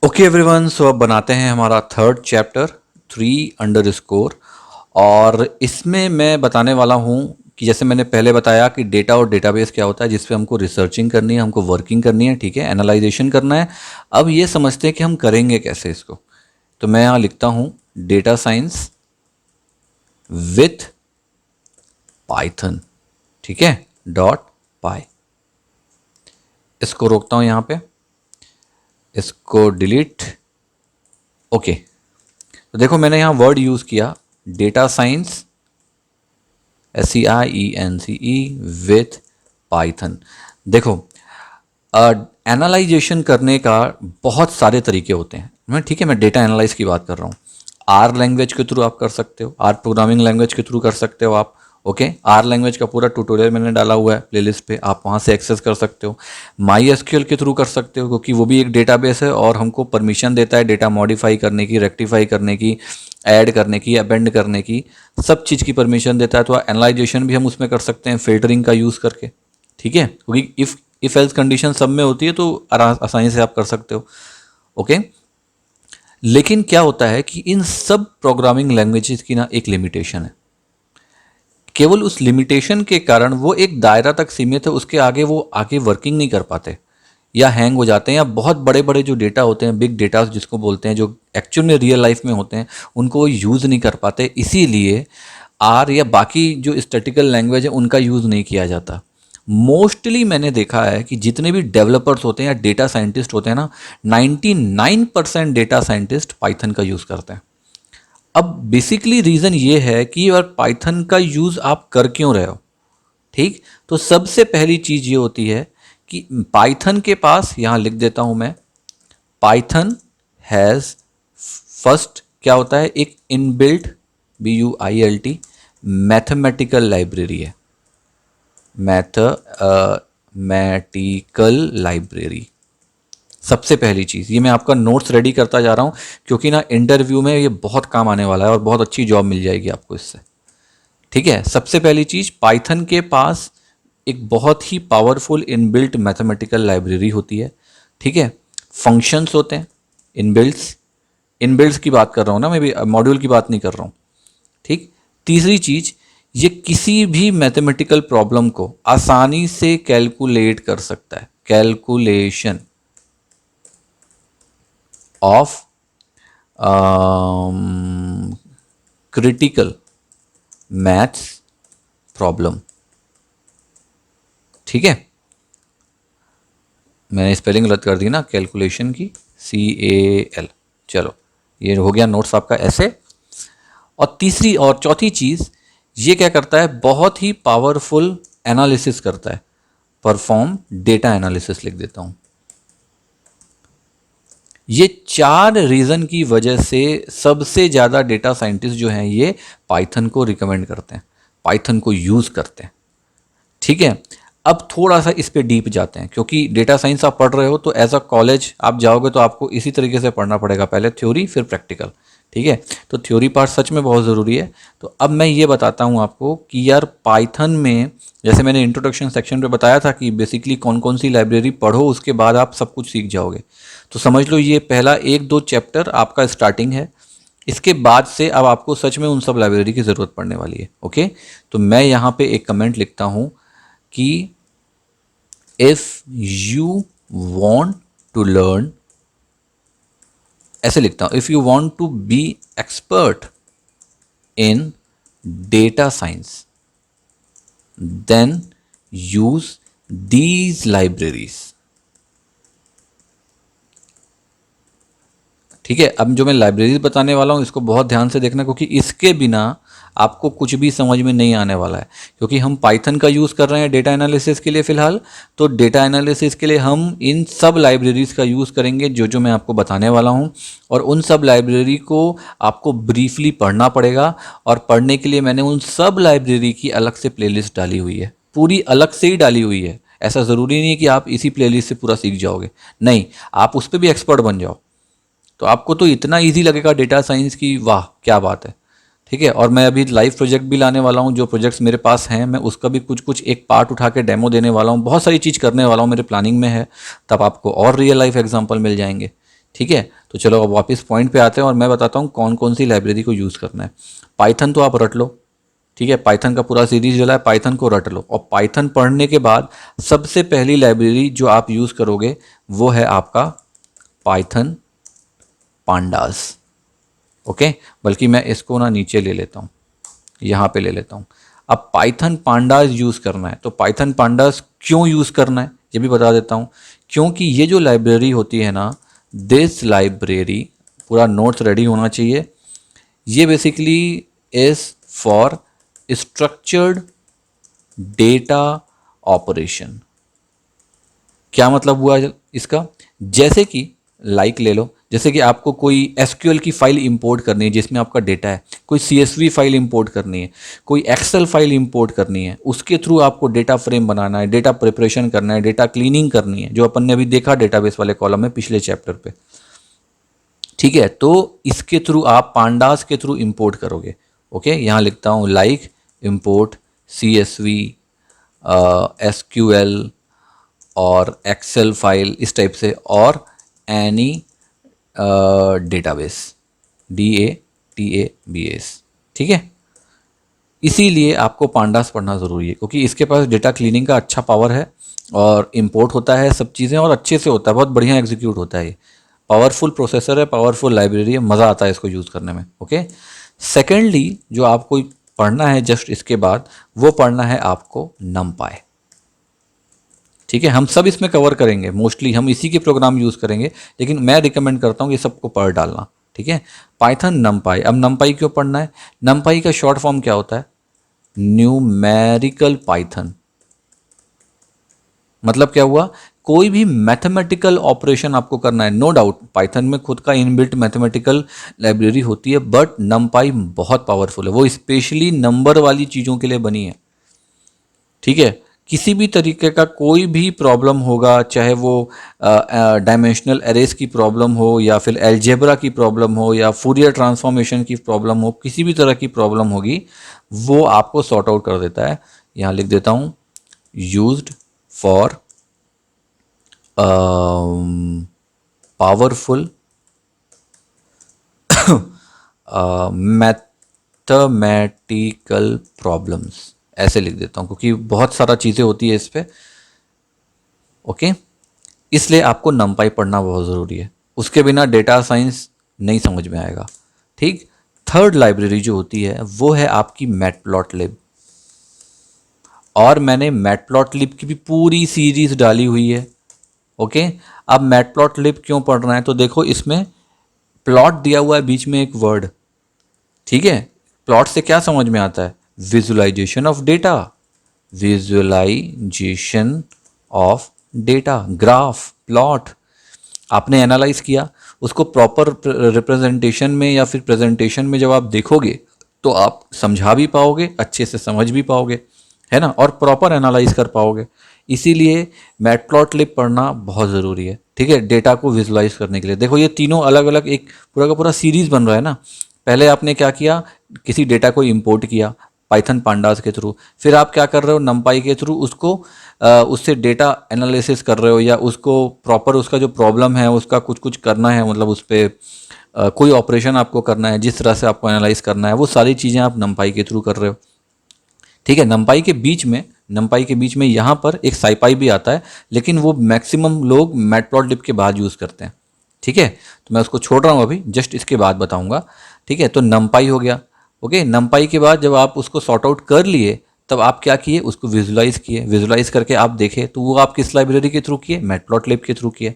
Okay everyone, सो अब बनाते हैं हमारा थर्ड चैप्टर 3 अंडरस्कोर। और इसमें मैं बताने वाला हूँ कि जैसे मैंने पहले बताया कि डेटा और डेटाबेस क्या होता है, जिस पे हमको रिसर्चिंग करनी है, हमको वर्किंग करनी है, ठीक है, एनालाइजेशन करना है। अब ये समझते हैं कि हम करेंगे कैसे इसको। तो मैं यहाँ लिखता हूँ डेटा साइंस विथ पाइथन, ठीक है, डॉट पाई। इसको रोकता हूँ यहाँ पे, इसको डिलीट। ओके, तो देखो मैंने यहाँ वर्ड यूज़ किया data science, SCIENCE with Python. देखो, एनालाइजेशन करने का बहुत सारे तरीके होते हैं। ठीक है, मैं डेटा एनालाइज की बात कर रहा हूँ। आर लैंग्वेज के थ्रू आप कर सकते हो, आर प्रोग्रामिंग लैंग्वेज के थ्रू कर सकते हो आप। ओके, आर लैंग्वेज का पूरा ट्यूटोरियल मैंने डाला हुआ है प्लेलिस्ट पे, आप वहाँ से एक्सेस कर सकते हो। माई एसक्यूएल के थ्रू कर सकते हो, क्योंकि वो भी एक डेटाबेस है और हमको परमिशन देता है डेटा मॉडिफाई करने की, रेक्टिफाई करने की, ऐड करने की, अबेंड करने की, सब चीज़ की परमिशन देता है। तो एनालाइजेशन भी हम उसमें कर सकते हैं फिल्टरिंग का यूज़ करके, ठीक है, क्योंकि इफ एल्स कंडीशन सब में होती है तो आसानी से आप कर सकते हो। ओके, लेकिन क्या होता है कि इन सब प्रोग्रामिंग लैंग्वेजेस की ना एक लिमिटेशन है। केवल उस लिमिटेशन के कारण वो एक दायरा तक सीमित है, उसके आगे वो आगे वर्किंग नहीं कर पाते, या हैंग हो जाते हैं, या बहुत बड़े बड़े जो डेटा होते हैं, बिग डेटा जिसको बोलते हैं, जो एक्चुअल में रियल लाइफ में होते हैं, उनको वो यूज़ नहीं कर पाते। इसीलिए आर या बाकी जो स्टैटिकल लैंग्वेज है उनका यूज़ नहीं किया जाता। मोस्टली मैंने देखा है कि जितने भी डेवलपर्स होते हैं या डेटा साइंटिस्ट होते हैं ना, 99% डेटा साइंटिस्ट पाइथन का यूज़ करते हैं। अब बेसिकली रीज़न ये है कि यार पाइथन का यूज़ आप कर क्यों रहे हो, ठीक। तो सबसे पहली चीज़ ये होती है कि पाइथन के पास, यहाँ लिख देता हूँ मैं, पाइथन हैज़, फर्स्ट क्या होता है, एक इनबिल्ट BUILT मैथमेटिकल लाइब्रेरी है, मैथमेटिकल लाइब्रेरी। सबसे पहली चीज़, ये मैं आपका नोट्स रेडी करता जा रहा हूँ, क्योंकि ना इंटरव्यू में ये बहुत काम आने वाला है और बहुत अच्छी जॉब मिल जाएगी आपको इससे, ठीक है। सबसे पहली चीज़, पाइथन के पास एक बहुत ही पावरफुल इनबिल्ट मैथमेटिकल लाइब्रेरी होती है, ठीक है। फंक्शंस होते हैं, इनबिल्ट्स, इनबिल्ट्स की बात कर रहा हूँ ना, मैं भी मॉड्यूल की बात नहीं कर रहा हूँ, ठीक। तीसरी चीज़, ये किसी भी मैथमेटिकल प्रॉब्लम को आसानी से कैलकुलेट कर सकता है, calculation of critical maths problem, ठीक है। मैंने स्पेलिंग गलत कर दी ना कैलकुलेशन की, CAL। चलो, ये हो गया नोट्स आपका ऐसे। और तीसरी और चौथी चीज़, ये क्या करता है, बहुत ही पावरफुल एनालिसिस करता है, परफॉर्म डेटा एनालिसिस लिख देता हूँ। ये 4 रीज़न की वजह से सबसे ज़्यादा डेटा साइंटिस्ट जो हैं ये पाइथन को रिकमेंड करते हैं, पाइथन को यूज़ करते हैं, ठीक है। अब थोड़ा सा इस पे डीप जाते हैं, क्योंकि डेटा साइंस आप पढ़ रहे हो तो एज अ कॉलेज आप जाओगे तो आपको इसी तरीके से पढ़ना पड़ेगा, पहले थ्योरी फिर प्रैक्टिकल, ठीक है। तो थ्योरी पार्ट सच में बहुत ज़रूरी है। तो अब मैं ये बताता हूँ आपको कि यार पाइथन में, जैसे मैंने इंट्रोडक्शन सेक्शन पे बताया था कि बेसिकली कौन कौन सी लाइब्रेरी पढ़ो, उसके बाद आप सब कुछ सीख जाओगे। तो समझ लो ये पहला 1-2 चैप्टर आपका स्टार्टिंग है। इसके बाद से अब आपको सच में उन सब लाइब्रेरी की ज़रूरत पड़ने वाली है। ओके, तो मैं यहाँ पे एक कमेंट लिखता हूँ कि if you want to learn, ऐसे लिखता हूँ, if you want to be expert in data science then use these libraries, ठीक है। अब जो मैं लाइब्रेरीज बताने वाला हूँ इसको बहुत ध्यान से देखना, क्योंकि इसके बिना आपको कुछ भी समझ में नहीं आने वाला है। क्योंकि हम पाइथन का यूज़ कर रहे हैं डेटा एनालिसिस के लिए फ़िलहाल, तो डेटा एनालिसिस के लिए हम इन सब लाइब्रेरीज़ का यूज़ करेंगे जो जो मैं आपको बताने वाला हूँ। और उन सब लाइब्रेरी को आपको ब्रीफली पढ़ना पड़ेगा, और पढ़ने के लिए मैंने उन सब लाइब्रेरी की अलग से प्लेलिस्ट डाली हुई है, पूरी अलग से ही डाली हुई है। ऐसा ज़रूरी नहीं है कि आप इसी प्लेलिस्ट से पूरा सीख जाओगे, नहीं, आप उस पर भी एक्सपर्ट बन जाओ, तो आपको तो इतना इजी लगेगा डेटा साइंस की, वाह क्या बात है, ठीक है। और मैं अभी लाइव प्रोजेक्ट भी लाने वाला हूँ, जो प्रोजेक्ट्स मेरे पास हैं मैं उसका भी कुछ कुछ एक पार्ट उठा के डेमो देने वाला हूँ, बहुत सारी चीज़ करने वाला हूँ, मेरे प्लानिंग में है, तब आपको और रियल लाइफ एग्जांपल मिल जाएंगे, ठीक है, तो चलो अब वापस पॉइंट पे आते हैं और मैं बताता हूँ कौन कौन सी लाइब्रेरी को यूज़ करना है। पाइथन तो आप रट लो, ठीक है, पाइथन का पूरा सीरीज डला है, पाइथन को रट लो। और पाइथन पढ़ने के बाद सबसे पहली लाइब्रेरी जो आप यूज़ करोगे वो है आपका पाइथन पांडास। ओके, बल्कि मैं इसको ना नीचे ले लेता हूँ, यहाँ पे ले लेता हूँ। अब पाइथन पांडास यूज़ करना है, तो पाइथन पांडास क्यों यूज़ करना है ये भी बता देता हूँ। क्योंकि ये जो लाइब्रेरी होती है ना, दिस लाइब्रेरी, पूरा नोट्स रेडी होना चाहिए, ये basically is for structured data operation. क्या मतलब हुआ इसका? जैसे कि लाइक ले लो, जैसे कि आपको कोई एसक्यूएल की फाइल इंपोर्ट करनी है जिसमें आपका डेटा है, कोई सीएसवी फाइल इंपोर्ट करनी है, कोई एक्सेल फाइल इंपोर्ट करनी है, उसके थ्रू आपको डेटा फ्रेम बनाना है, डेटा प्रिपरेशन करना है, डेटा क्लीनिंग करनी है, जो अपन ने अभी देखा डेटाबेस वाले कॉलम में पिछले चैप्टर पे। ठीक है, तो इसके थ्रू आप पांडास के थ्रू इंपोर्ट करोगे। ओके, यहाँ लिखता हूँ लाइक इंपोर्ट CSV, SQL और एक्सेल फाइल इस टाइप से, और एनी डेटाबेस, DATABAS। ठीक है, इसीलिए आपको पांडास पढ़ना ज़रूरी है, क्योंकि इसके पास डेटा क्लीनिंग का अच्छा पावर है और इंपोर्ट होता है सब चीज़ें, और अच्छे से होता है, बहुत बढ़िया एग्जीक्यूट होता है। ये पावरफुल प्रोसेसर है, पावरफुल लाइब्रेरी है, मज़ा आता है इसको यूज़ करने में। ओके, सेकेंडली जो आपको पढ़ना है जस्ट इसके बाद, वो पढ़ना है आपको नमपाई। ठीक है, हम सब इसमें कवर करेंगे, मोस्टली हम इसी के प्रोग्राम यूज़ करेंगे, लेकिन मैं रिकमेंड करता हूँ ये सबको पढ़ डालना। ठीक है, पाइथन नमपाई। अब नमपाई क्यों पढ़ना है? नमपाई का शॉर्ट फॉर्म क्या होता है? Numerical Python. मतलब क्या हुआ? कोई भी मैथमेटिकल ऑपरेशन आपको करना है, नो डाउट पाइथन में खुद का इनबिल्ट मैथमेटिकल लाइब्रेरी होती है, बट नमपाई बहुत पावरफुल है, वो स्पेशली नंबर वाली चीज़ों के लिए बनी है। ठीक है, किसी भी तरीके का कोई भी प्रॉब्लम होगा, चाहे वो डायमेंशनल एरेस की प्रॉब्लम हो, या फिर एल्जेब्रा की प्रॉब्लम हो, या फूरियर ट्रांसफॉर्मेशन की प्रॉब्लम हो, किसी भी तरह की प्रॉब्लम होगी, वो आपको सॉर्ट आउट कर देता है। यहाँ लिख देता हूँ, used for powerful mathematical problems, ऐसे लिख देता हूँ, क्योंकि बहुत सारा चीज़ें होती है इस पे। ओके, इसलिए आपको नमपाई पढ़ना बहुत ज़रूरी है, उसके बिना डेटा साइंस नहीं समझ में आएगा। ठीक, थर्ड लाइब्रेरी जो होती है वो है आपकी मैटप्लॉटलिब, और मैंने मैटप्लॉटलिब की भी पूरी सीरीज डाली हुई है। ओके, अब मैटप्लॉटलिब क्यों पढ़ रहे हैं? तो देखो, इसमें प्लॉट दिया हुआ है बीच में एक वर्ड। ठीक है, प्लॉट से क्या समझ में आता है? Visualization of data, visualization of data, graph, plot. आपने एनालाइज किया उसको प्रॉपर रिप्रेजेंटेशन में या फिर प्रेजेंटेशन में, जब आप देखोगे तो आप समझा भी पाओगे, अच्छे से समझ भी पाओगे, है ना, और प्रॉपर एनालाइज कर पाओगे। इसीलिए मैटप्लॉटलिब पढ़ना बहुत ज़रूरी है। ठीक है, डेटा को विजुलाइज करने के लिए। देखो, ये तीनों अलग अलग एक पूरा का पूरा सीरीज बन रहा है ना। पहले आपने क्या किया, किसी डेटा को इंपोर्ट किया पाइथन पांडास के थ्रू, फिर आप क्या कर रहे हो, नमपाई के थ्रू उसको उससे डेटा एनालिसिस कर रहे हो, या उसको प्रॉपर उसका जो प्रॉब्लम है उसका कुछ कुछ करना है, मतलब उस पर कोई ऑपरेशन आपको करना है, जिस तरह से आपको एनालाइज करना है, वो सारी चीज़ें आप नमपाई के थ्रू कर रहे हो। ठीक है, नमपाई के बीच में यहाँ पर एक साइपाई भी आता है, लेकिन वो मैक्सिमम लोग मैटप्लॉटलिब के बाद यूज़ करते हैं। ठीक है, तो मैं उसको छोड़ रहा हूँ अभी, जस्ट इसके बाद बताऊँगा। ठीक है, तो नमपाई हो गया। ओके, नमपाई के बाद जब आप उसको सॉर्ट आउट कर लिए, तब आप क्या किए, उसको विजुलाइज किए। विजुलाइज करके आप देखे तो वो आप किस लाइब्रेरी के थ्रू किए? मैटप्लॉटलिब के थ्रू किए।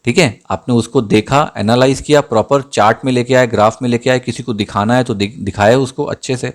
ठीक है, आपने उसको देखा, एनालाइज किया, प्रॉपर चार्ट में लेके आए, ग्राफ में लेके आए, किसी को दिखाना है तो दिखाया उसको अच्छे से।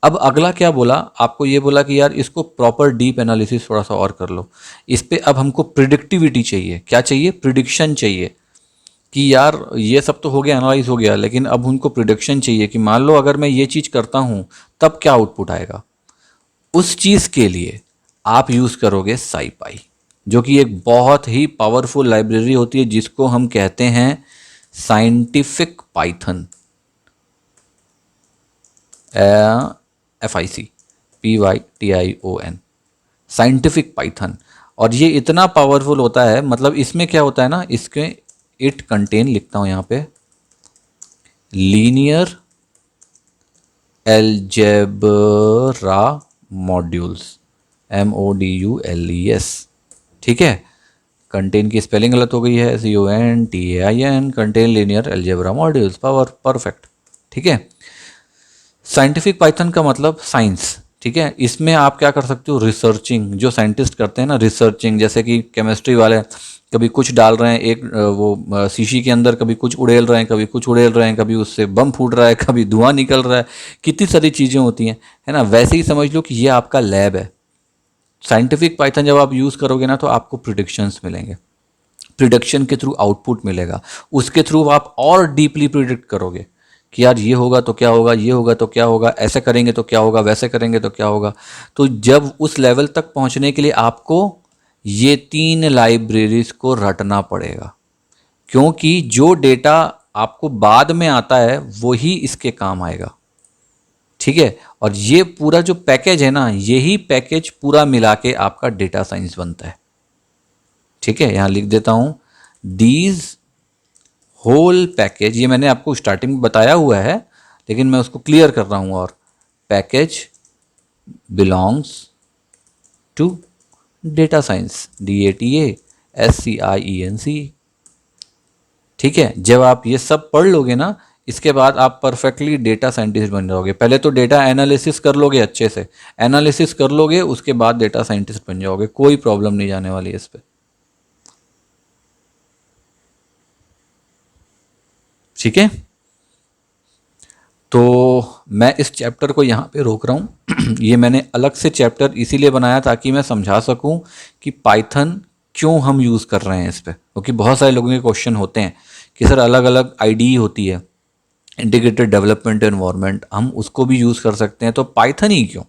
अब अगला क्या बोला आपको? ये बोला कि यार इसको प्रॉपर डीप एनालिसिस थोड़ा सा और कर लो। इस पे अब हमको प्रिडिक्टिविटी चाहिए। क्या चाहिए? प्रिडिक्शन चाहिए, कि यार ये सब तो हो गया, एनालाइज हो गया, लेकिन अब उनको प्रिडिक्शन चाहिए कि मान लो अगर मैं ये चीज़ करता हूँ तब क्या आउटपुट आएगा। उस चीज़ के लिए आप यूज़ करोगे साइपाई, जो कि एक बहुत ही पावरफुल लाइब्रेरी होती है, जिसको हम कहते हैं scientific Python, FIC PYTHON, scientific Python. और ये इतना पावरफुल होता है, मतलब इसमें क्या होता है ना, इसके इट कंटेन लिखता हूँ यहाँ पे लीनियर एल्जेब्रा मॉड्यूल्स, MODULES। ठीक है, कंटेन की स्पेलिंग गलत हो गई है, CONTAIN, contain linear algebra modules, power perfect. ठीक है, साइंटिफिक पाइथन का मतलब साइंस। ठीक है, इसमें आप क्या कर सकते हो, रिसर्चिंग, जो साइंटिस्ट करते हैं ना रिसर्चिंग, जैसे कि केमिस्ट्री वाले कभी कुछ डाल रहे हैं एक वो शीशी के अंदर, कभी कुछ उड़ेल रहे हैं, कभी कुछ उड़ेल रहे हैं, कभी उससे बम फूट रहा है, कभी धुआं निकल रहा है, कितनी सारी चीज़ें होती हैं, है ना। वैसे ही समझ लो कि ये आपका लैब है। साइंटिफिक पाइथन जब आप यूज़ करोगे ना तो आपको प्रिडिक्शंस मिलेंगे, प्रिडिक्शन के थ्रू आउटपुट मिलेगा, उसके थ्रू आप और डीपली प्रिडिक्ट करोगे कि यार ये होगा तो क्या होगा, ये होगा तो क्या होगा, ऐसे करेंगे तो क्या होगा, वैसे करेंगे तो क्या होगा। तो जब उस लेवल तक पहुंचने के लिए आपको ये 3 लाइब्रेरीज को रटना पड़ेगा, क्योंकि जो डेटा आपको बाद में आता है वही इसके काम आएगा। ठीक है, और ये पूरा जो पैकेज है ना, यही पैकेज पूरा मिला के आपका डेटा साइंस बनता है। ठीक है, यहां लिख देता हूं दीज होल पैकेज, ये मैंने आपको स्टार्टिंग में बताया हुआ है लेकिन मैं उसको क्लियर कर रहा हूं, और package belongs to data science, DATASCIENC। ठीक है, जब आप ये सब पढ़ लोगे ना, इसके बाद आप परफेक्टली डेटा साइंटिस्ट बन जाओगे। पहले तो डेटा एनालिसिस कर लोगे, अच्छे से एनालिसिस कर लोगे, उसके बाद डेटा साइंटिस्ट बन जाओगे, कोई प्रॉब्लम नहीं जाने वाली है इस पर। ठीक है, तो मैं इस चैप्टर को यहाँ पे रोक रहा हूँ। ये मैंने अलग से चैप्टर इसीलिए बनाया ताकि मैं समझा सकूँ कि पाइथन क्यों हम यूज़ कर रहे हैं इस पे, क्योंकि बहुत सारे लोगों के क्वेश्चन होते हैं कि सर अलग अलग आईडी होती है, इंटीग्रेटेड डेवलपमेंट एनवायरनमेंट, हम उसको भी यूज़ कर सकते हैं, तो पाइथन ही क्यों।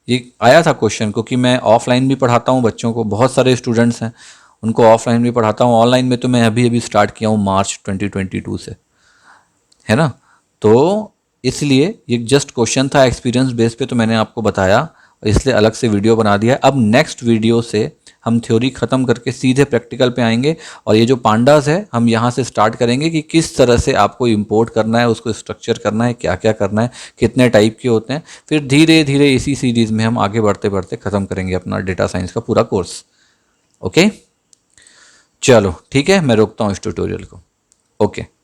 ये आया था क्वेश्चन, क्योंकि मैं ऑफलाइन भी पढ़ाता हूँ बच्चों को, बहुत सारे स्टूडेंट्स हैं, उनको ऑफलाइन भी पढ़ाता हूँ, ऑनलाइन में तो मैं अभी अभी स्टार्ट किया हूँ मार्च 2022 से, है ना। तो इसलिए ये जस्ट क्वेश्चन था एक्सपीरियंस बेस पे, तो मैंने आपको बताया, इसलिए अलग से वीडियो बना दिया। अब नेक्स्ट वीडियो से हम थ्योरी ख़त्म करके सीधे प्रैक्टिकल पे आएंगे, और ये जो पांडास है हम यहाँ से स्टार्ट करेंगे कि किस तरह से आपको इंपोर्ट करना है, उसको स्ट्रक्चर करना है, क्या क्या करना है, कितने टाइप के होते हैं। फिर धीरे धीरे इसी सीरीज़ में हम आगे बढ़ते बढ़ते ख़त्म करेंगे अपना डेटा साइंस का पूरा कोर्स। ओके, चलो ठीक है, मैं रोकता हूँ इस ट्यूटोरियल को। ओके।